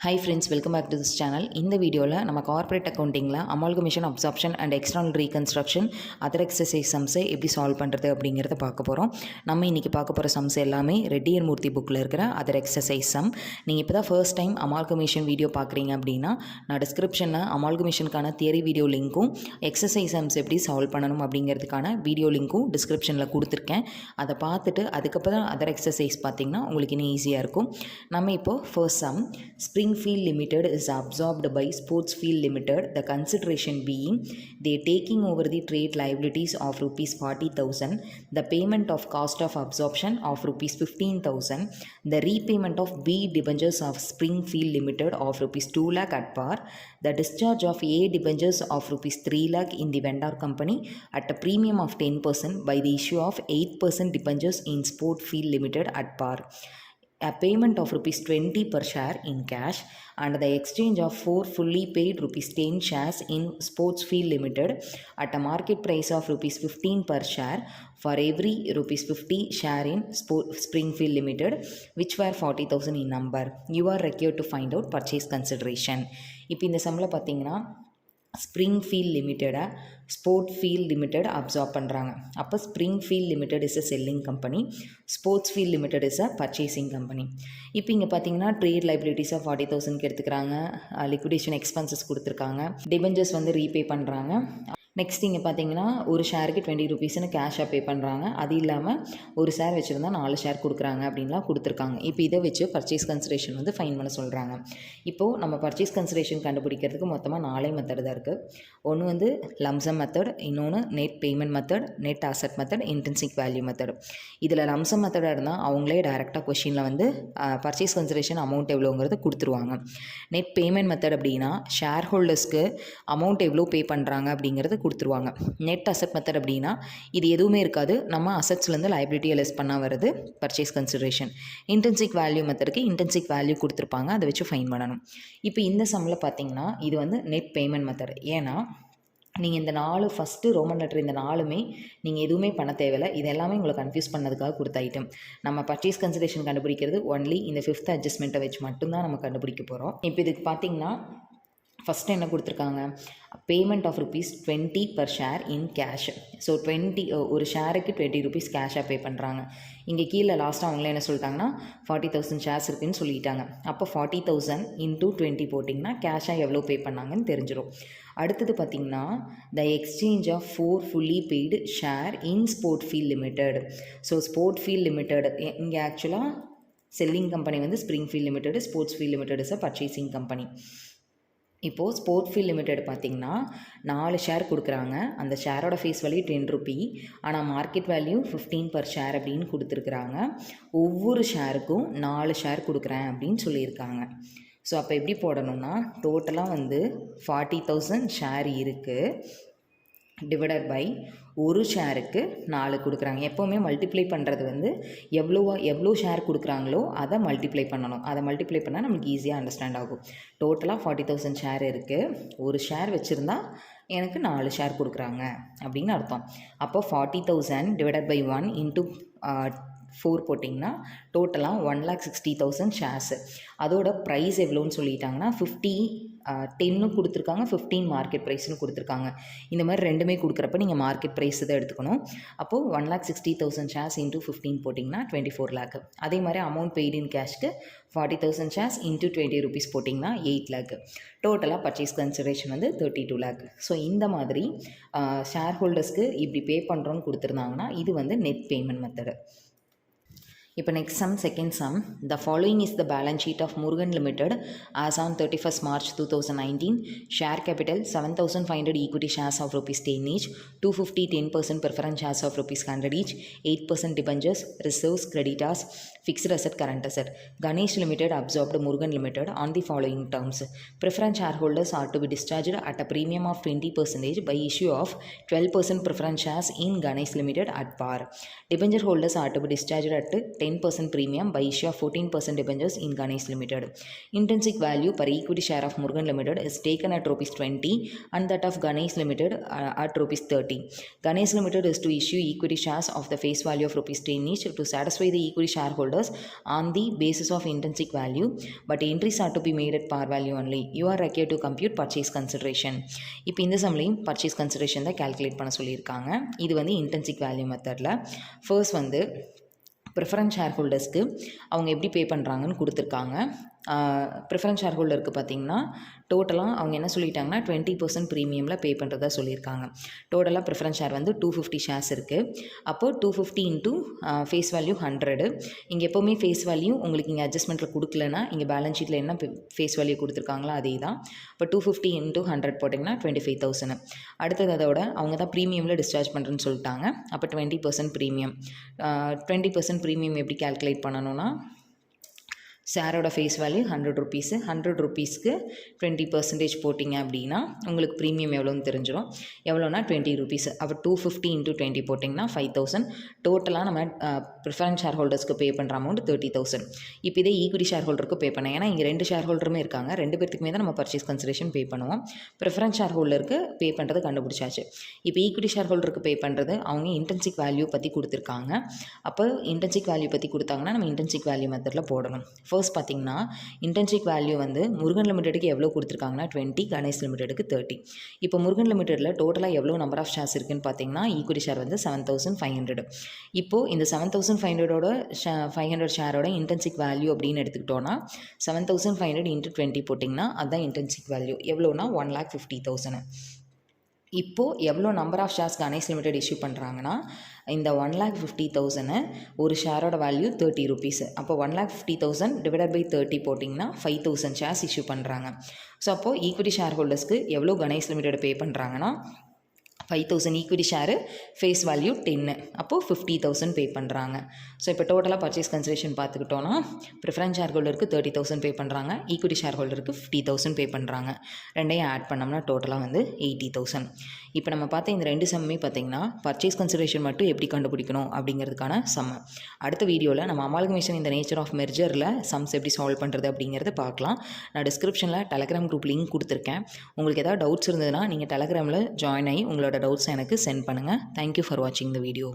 Hi friends, welcome back to this channel. இந்த வீடியோவில் நம்ம கார்ப்பரேட் அக்கௌண்டிங்கில் amalgamation, absorption and external reconstruction other exercise சம்ஸை எப்படி சால்வ் பண்ணுறது அப்படிங்கிறத பார்க்க போகிறோம். நம்ம இன்றைக்கி பார்க்க போகிற சம்ஸ் எல்லாமே ரெட்டியர் மூர்த்தி புக்கில் இருக்கிற அதர் எக்ஸசைஸ் சம். நீங்கள் இப்போ தான் ஃபர்ஸ்ட் டைம் அமால்கமேஷன் வீடியோ பார்க்குறீங்க அப்படின்னா நான் டிஸ்கிரிப்ஷனில் அமால்கமேஷனுக்கான தியரி வீடியோ லிங்க்கும் எக்ஸசைஸ் சம்ஸ் எப்படி சால்வ் பண்ணணும் அப்படிங்கிறதுக்கான வீடியோ லிங்க்கும் டிஸ்கிரிப்ஷனில் கொடுத்துருக்கேன். அதை பார்த்துட்டு அதுக்கப்புறம் அதர் எக்ஸசைஸ் பார்த்திங்கன்னா உங்களுக்கு இன்னும் ஈஸியாக இருக்கும். நம்ம இப்போது first sum, Springfield Limited is absorbed by Sportsfield Limited, the consideration being they taking over the trade liabilities of rupees 40,000, the payment of cost of absorption of rupees 15,000, the repayment of B debentures of Springfield Limited of rupees 2 lakh at par, the discharge of A debentures of rupees 3 lakh in the vendor company at a premium of 10% by the issue of 8% debentures in Sportsfield Limited at par, a payment of rupees 20 per share in cash and the exchange of 4 fully paid rupees 10 shares in Sportsfield Limited at a market price of rupees 15 per share for every rupees 50 share in Springfield Limited, which were 40,000 in number. You are required to find out purchase consideration. இப்போ இந்த சம்மில் பார்த்தீங்கன்னா Springfield லிமிட்டடை Sportfield limited absorb பண்ணுறாங்க. அப்போ Springfield limited is a selling company, Sportsfield limited is a purchasing company. இப்போ இங்கே பார்த்தீங்கன்னா ட்ரேட் லைபிலிட்டிஸாக 40,000 எடுத்துக்கிறாங்க, லிக்விடேஷன் எக்ஸ்பென்சஸ் கொடுத்துருக்காங்க, டிபெஞ்சர்ஸ் வந்து ரீபே பண்ணுறாங்க. நெக்ஸ்ட் இங்கே பார்த்தீங்கன்னா ஒரு ஷேருக்கு 20 ருபீஸ்னு கேஷாக பே பண்ணுறாங்க. அது இல்லாமல் ஒரு ஷேர் வச்சுருந்தா 4 ஷேர் கொடுக்குறாங்க அப்படின்லாம் கொடுத்துருக்காங்க. இப்போ இதை வச்சு பர்ச்சேஸ் கன்சிடரேஷன் வந்து ஃபைன் பண்ண சொல்கிறாங்க. இப்போது நம்ம பர்ச்சேஸ் கன்சிடரேஷன் கண்டுபிடிக்கிறதுக்கு மொத்தமாக 4 மெத்தட் தான் இருக்குது. ஒன்று வந்து லம்சம் மெத்தட், இன்னொன்று net payment method, net asset method, intrinsic value method. இதில் லம்சம் மெத்தடாக இருந்தால் அவங்களே டைரெக்டாக கொஷினில் வந்து பர்ச்சேஸ் கன்சிடரேஷன் அமௌண்ட் எவ்வளோங்கிறது கொடுத்துருவாங்க. நெட் பேமெண்ட் மெத்தட் அப்படின்னா ஷேர் ஹோல்டர்ஸ்க்கு அமௌண்ட் எவ்வளோ பே பண்ணுறாங்க அப்படிங்கிறது கொடுத்துருவாங்க. நெட் அசட் மெத்தட் அப்படின்னா இது எதுவுமே இருக்காது, நம்ம அசட்ஸ்லேருந்து லைபிலிட்டியை லெஸ் பண்ணால் வருது பர்ச்சேஸ் கன்சிடரேஷன். இன்டென்சிக் வேல்யூ மெத்தடுக்கு இன்டென்சிக் வேல்யூ கொடுத்துருப்பாங்க, அதை வச்சு ஃபைன் பண்ணணும். இப்போ இந்த சம்மில் பார்த்தீங்கன்னா இது வந்து நெட் பேமெண்ட் மெத்தட். ஏன்னா நீங்கள் இந்த 4 ஃபஸ்ட்டு ரோமன் லெட்டர் இந்த 4மே நீங்கள் எதுவுமே பண்ண தேவையில்லை. இது எல்லாமே உங்களை கன்ஃபியூஸ் பண்ணதுக்காக கொடுத்த ஐட்டம். நம்ம பர்ச்சேஸ் கன்சிடரேஷன் கண்டுபிடிக்கிறது ஒன்லி இந்த 5th அட்ஜஸ்ட்மெண்ட்டை வச்சு மட்டும்தான் நம்ம கண்டுபிடிக்க போகிறோம். இப்போ இதுக்கு பார்த்தீங்கன்னா ஃபஸ்ட்டு என்ன கொடுத்துருக்காங்க, payment of rupees 20 per share in cash. So 20 ஒரு ஷேருக்கு 20 ருபீஸ் கேஷாக பே பண்ணுறாங்க. இங்கே கீழே லாஸ்ட்டாக அவங்களே என்ன சொல்லிட்டாங்கன்னா 40,000 ஷேர்ஸ் இருக்குதுன்னு சொல்லிட்டாங்க. அப்போ 40,000 இன்டூ 20 போட்டிங்கன்னா கேஷாக எவ்வளோ பே பண்ணாங்கன்னு தெரிஞ்சிடும். அடுத்தது பார்த்திங்கன்னா the exchange of 4 fully paid share in Sportfield limited. So Sportfield limited இங்கே ஆக்சுவலாக செல்லிங் கம்பெனி வந்து Springfield limited, Sportsfield limited is a purchasing company. இப்போது ஸ்போர்ட்ஃபீல்ட் லிமிடெட் பார்த்திங்கன்னா 4 ஷேர் கொடுக்குறாங்க. அந்த ஷேரோட ஃபேஸ் வேல்யூ 10 ரூபி, ஆனால் மார்க்கெட் வேல்யூ 15 பர் ஷேர் அப்படின்னு கொடுத்துருக்குறாங்க. ஒவ்வொரு ஷேருக்கும் 4 ஷேர் கொடுக்குறேன் அப்படின்னு சொல்லியிருக்காங்க. ஸோ அப்போ எப்படி போடணும்னா டோட்டலாக வந்து 40,000 ஷேர் இருக்குது, டிவைடட் பை ஒரு ஷேருக்கு 4 கொடுக்குறாங்க. எப்போவுமே மல்டிப்ளை பண்ணுறது வந்து எவ்வளோ ஷேர் கொடுக்குறாங்களோ அதை மல்டிப்ளை பண்ணணும். அதை மல்டிப்ளை பண்ணால் நம்மளுக்கு ஈஸியாக அண்டர்ஸ்டாண்ட் ஆகும். டோட்டலாக 40,000 ஷேர் இருக்குது, ஒரு ஷேர் வச்சுருந்தா எனக்கு 4 ஷேர் கொடுக்குறாங்க அப்படின்னு அர்த்தம். அப்போ 40,000 டிவைடட் பை 1 இன்ட்டு 4 போட்டிங்கன்னா டோட்டலாக 1,60,000 ஷேர்ஸு. அதோட ப்ரைஸ் எவ்வளோன்னு சொல்லிட்டாங்கன்னா 10 கொடுத்துருக்காங்க, 15 மார்க்கெட் ப்ரைஸ்னு கொடுத்துருக்காங்க. இந்த மாதிரி ரெண்டுமே கொடுக்குறப்ப நீங்கள் மார்க்கெட் ப்ரைஸ் தான் எடுத்துக்கணும். அப்போது 1,60,000 ஷேர்ஸ் இன்ட்டு 15 போட்டிங்கன்னா 24 lakh. அதே மாதிரி அமௌண்ட் பெய்டு இன் கேஷ்க்கு 40,000 ஷேர்ஸ் இன்ட்டு 20 ருபீஸ் போட்டிங்கன்னா 8 lakh. டோட்டலாக பர்ச்சேஸ் கன்சிடரேஷன் வந்து 32 lakh. ஸோ இந்த மாதிரி ஷேர் ஹோல்டர்ஸ்க்கு இப்படி பே பண்ணுறோன்னு கொடுத்துருந்தாங்கன்னா இது வந்து நெட் பேமெண்ட் மெத்தடு. இப்போ next sum, second sum. The following is the balance sheet of Murugan limited as on 31st March 2019. Share capital 7,500 equity shares of rupees 10 each, 250 10% preference shares of rupees 100 each, 8% debentures, reserves, creditors, fixed asset, current asset. Ganesh Limited absorbed Murugan Limited on the following terms. Preference shareholders are to be discharged at a premium of 20% by issue of 12% preference shares in Ganesh Limited at par. Debenture holders are to be discharged at 10% premium by issue of 14% debentures in Ganesh Limited. Intrinsic value per equity share of Murugan Limited is taken at rupees 20 and that of Ganesh Limited at rupees 30. Ganesh Limited is to issue equity shares of the face value of rupees 10 each to satisfy the equity shareholders on the basis of intrinsic value, but entries are to be made at par value only. You are required to compute purchase consideration. இப்போ இந்த சம்லையும் purchase consideration தான் calculate பண்ண சொல்லியிருக்காங்க. இது வந்து இன்டென்சிக் value மெத்தடில். First வந்து preference share ஹோல்டர்ஸ்க்கு அவங்க எப்படி பே பண்ணுறாங்கன்னு கொடுத்துருக்காங்க. ப்ரிஃபரன்ஸ் ஷேர் ஹோல்டருக்கு பார்த்திங்கன்னா டோட்டலாக அவங்க என்ன சொல்லிட்டாங்கன்னா 20% ப்ரீமியமில் பே பண்ணுறதா சொல்லியிருக்காங்க. டோட்டலாக ப்ரிஃபரன்ஸ் ஷேர் வந்து 250 ஷேர்ஸ் இருக்குது. அப்போது 250 இன்ட்டு ஃபேஸ் வேல்யூ 100. இங்கே எப்போவுமே ஃபேஸ் வேல்யூ உங்களுக்கு இங்கே அட்ஜஸ்ட்மெண்ட்டில் கொடுக்கலன்னா இங்கே பேலன்ஸ் ஷீட்டில் என்ன ஃபேஸ் வேல்யூ கொடுத்துருக்காங்களோ அதே தான். இப்போ 250 இன்ட்டு 100 போட்டிங்கன்னா 25,000. அடுத்தது அதோட அவங்க தான் ப்ரீமியமில் டிஸ்சார்ஜ் பண்ணுறேன்னு சொல்லிட்டாங்க. அப்போ 20% ப்ரீமியம். 20% ப்ரீமியம் எப்படி கேல்குலேட் பண்ணணும்னா ஷேரோட ஃபேஸ் வேல்யூ 100 ருபீஸு. 100 ருபீஸ்க்கு 20% போட்டிங்க அப்படின்னா உங்களுக்கு ப்ரீமியம் எவ்வளோன்னு தெரிஞ்சிடும். எவ்வளோனா 20 ருபீஸ். அப்போ 250 இன்ட்டு 20 போட்டிங்கன்னா 5,000. டோட்டலாக நம்ம ப்ரிஃபரன்ஸ் ஷேர் ஹோல்டர்ஸ்க்கு பே பண்ணுற அமௌண்ட் 30,000. இப்போ இதே ஈக்விட்டி ஷேர் ஹோல்டருக்கு பே பண்ணேன். ஏன்னா இங்கே 2 ஷேர் ஹோல்டருமே இருக்காங்க. 2 பேர்த்துக்குமே தான் நம்ம பர்ச்சேஸ் கன்சிடரேஷன் பே பண்ணுவோம். ப்ரிஃபரன்ஸ் ஷேர் ஹோல்டருக்கு பே பண்ணுறது கண்டுபிடிச்சாச்சு. இப்போ ஈக்விட்டி ஷேர் ஹோல்டருக்கு பே பண்ணுறது அவங்க இன்டென்சிக் வேல்யூ பற்றி கொடுத்துருக்காங்க. அப்போ இன்டென்சிக் வேல்யூ பற்றி கொடுத்தாங்கன்னா நம்ம இன்டென்சிக் வேல்யூ மெத்தடில் போடணும். ஃபர்ஸ்ட் பார்த்திங்கன்னா இன்டென்சிக் வேல்யூ வந்து முருகன் லிமிடெடுக்கு எவ்வளோ கொடுத்துருக்காங்கன்னா 20, கணேஷ் லிமிடெடுக்கு 30. இப்போ முருகன் லிமிடெடில் டோட்டலாக எவ்வளோ நம்பர் ஆஃப் ஷேர்ஸ் இருக்குன்னு பார்த்தீங்கன்னா ஈக்விட்டி ஷேர் வந்து 7,500. இப்போது இந்த 7,500ஓட 500 ஷேரோட இன்டென்சிக் வேல்யூ அப்படின்னு எடுத்துக்கிட்டோன்னா 7,500 இன்ட்டு 20 போட்டிங்கன்னா அதுதான் இன்டென்சிக் வேல்யூ. எவ்வளோனா 1,50,000. இப்போது எவ்வளோ number of shares Ganesh limited issue பண்ணுறாங்கன்னா இந்த 1,50,000 ஒரு ஷேரோட வேல்யூ 30 ருபீஸ். அப்போ 1,50,000 டிவைடட் பை 30 போட்டிங்கன்னா 5,000 ஷேர்ஸ் இஷ்யூ பண்ணுறாங்க. ஸோ அப்போது ஈக்விட்டி ஷேர் ஹோல்டர்ஸ்க்கு எவ்வளோ கணேஷ் லிமிடெட் பே பண்ணுறாங்கன்னா 5,000 ஈக்விட்டி ஷேரு, ஃபேஸ் வேல்யூ 10. அப்போது 50,000 பே பண்ணுறாங்க. ஸோ இப்போ டோட்டலாக பர்ச்சேஸ் கன்சிடரேஷன் பார்த்துக்கிட்டோன்னா ப்ரிஃபரன்ஸ் ஷேர் ஹோல்டருக்கு 30,000 பே பண்ணுறாங்க, ஈக்விட்டி ஷேர் ஹோல்டருக்கு 50,000 பே பண்ணுறாங்க. ரெண்டையும் ஆட் பண்ணோம்னா டோட்டலாக வந்து 80,000. இப்போ நம்ம பார்த்த இந்த 2 சம்மே பார்த்திங்கன்னா பர்ச்சேஸ் கன்சிடரேஷன் மட்டும் எப்படி கண்டுபிடிக்கணும் அப்படிங்கிறதுக்கான சம். அடுத்த வீடியோவில் நம்ம அமால்கமேஷன் இந்த நேச்சர் ஆஃப் மெர்ஜரில் சம்ஸ் எப்படி சால்வ் பண்ணுறது அப்படிங்கிறத பார்க்கலாம். நான் டிஸ்கிரிப்ஷனில் டெலகிராம் குரூப் லிங்க் கொடுத்துருக்கேன். உங்களுக்கு ஏதாவது டவுட்ஸ் இருந்ததுன்னா நீங்கள் டெலகிராமில் ஜாயின் ஆகி உங்களோட டவுட்ஸ் எனக்கு சென்ட் பண்ணுங்கள். தேங்க்யூ ஃபார் வாட்சிங் த வீடியோ.